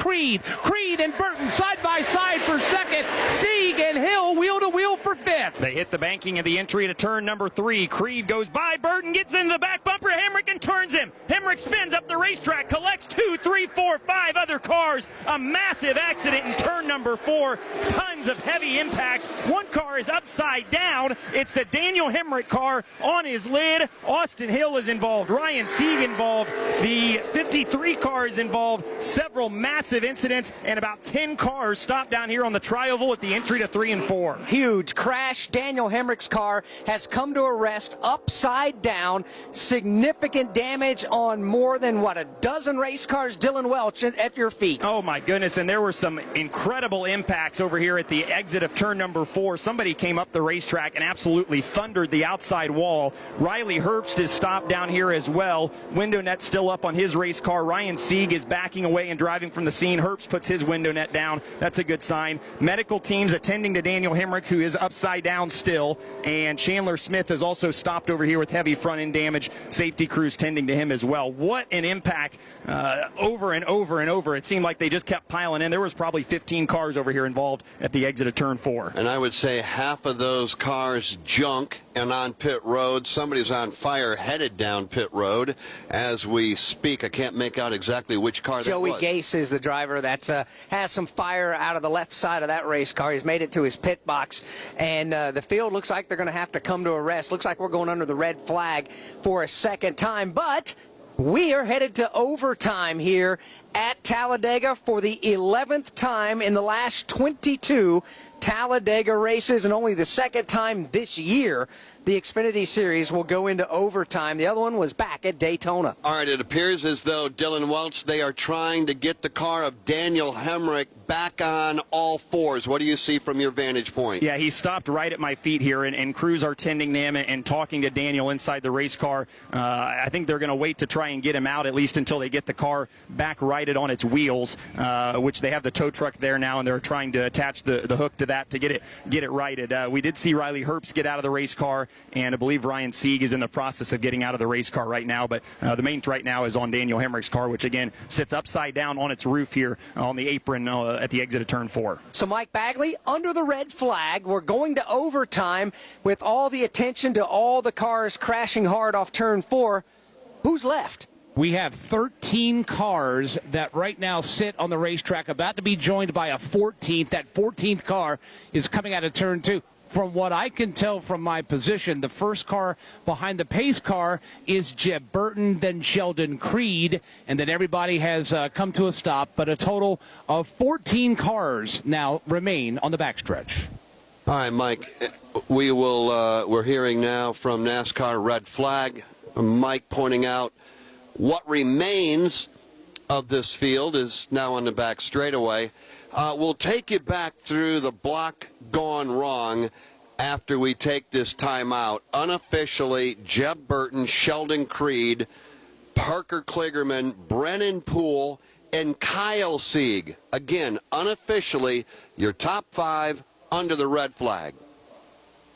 Creed and Burton side by side for second. Sieg and Hill wheel to wheel for fifth. They hit the banking of the entry to turn number 3. Creed goes by. Burton gets into the back bumper. Hemric and turns him. Hemric spins up the racetrack, collects 2, 3, 4, 5 other cars. A massive accident in turn number 4. Tons of heavy impacts. One car is upside down. It's the Daniel Hemric car on his lid. Austin Hill is involved. Ryan Sieg involved. The 53 car is involved. Several massive incidents, and about 10 cars stopped down here on the tri-oval at the entry to 3 and 4. Huge crash. Daniel Hemric's car has come to a rest upside down. Significant damage on more than, a dozen race cars. Dylan Welch at your feet. Oh, my goodness, and there were some incredible impacts over here at the exit of turn number 4. Somebody came up the racetrack and absolutely thundered the outside wall. Riley Herbst is stopped down here as well. Window net still up on his race car. Ryan Sieg is backing away and driving from the scene. Herbst puts his window net down. That's a good sign. Medical teams attending to Daniel Hemric, who is upside down still, and Chandler Smith is also stopped over here with heavy front end damage. Safety crews tending to him as well. What an impact over and over and over. It seemed like they just kept piling in. There was probably 15 cars over here involved at the exit of turn 4. And I would say half of those cars junk and on pit road. Somebody's on fire headed down pit road as we speak. I can't make out exactly which car that was. Joey Gase is the driver that has some fire out of the left side of that race car. He's made it to his pit box, and the field looks like they're going to have to come to a rest. Looks like we're going under the red flag for a second time, but we are headed to overtime here at Talladega for the 11th time in the last 22 Talladega races, and only the second time this year the Xfinity Series will go into overtime. The other one was back at Daytona. All right, it appears as though Dylan Welch, they are trying to get the car of Daniel Hemric back on all fours. What do you see from your vantage point? Yeah, he stopped right at my feet here, and crews are tending to him and talking to Daniel inside the race car. I think they're going to wait to try and get him out, at least until they get the car back righted on its wheels, which they have the tow truck there now, and they're trying to attach the hook to that to get it righted. We did see Riley Herbst get out of the race car, and I believe Ryan Sieg is in the process of getting out of the race car right now, but the main threat now is on Daniel Hemric's car, which again sits upside down on its roof here on the apron at the exit of turn 4. So Mike Bagley, under the red flag, we're going to overtime with all the attention to all the cars crashing hard off turn 4. Who's left? We have 13 cars that right now sit on the racetrack, about to be joined by a 14th. That 14th car is coming out of turn 2. From what I can tell from my position, the first car behind the pace car is Jeb Burton, then Sheldon Creed, and then everybody has come to a stop. But a total of 14 cars now remain on the backstretch. All right, Mike, we're hearing now from NASCAR red flag. Mike pointing out what remains of this field is now on the back straightaway. We'll take you back through the block gone wrong after we take this timeout. Unofficially, Jeb Burton, Sheldon Creed, Parker Kligerman, Brennan Poole, and Kyle Sieg. Again, unofficially, your top 5 under the red flag.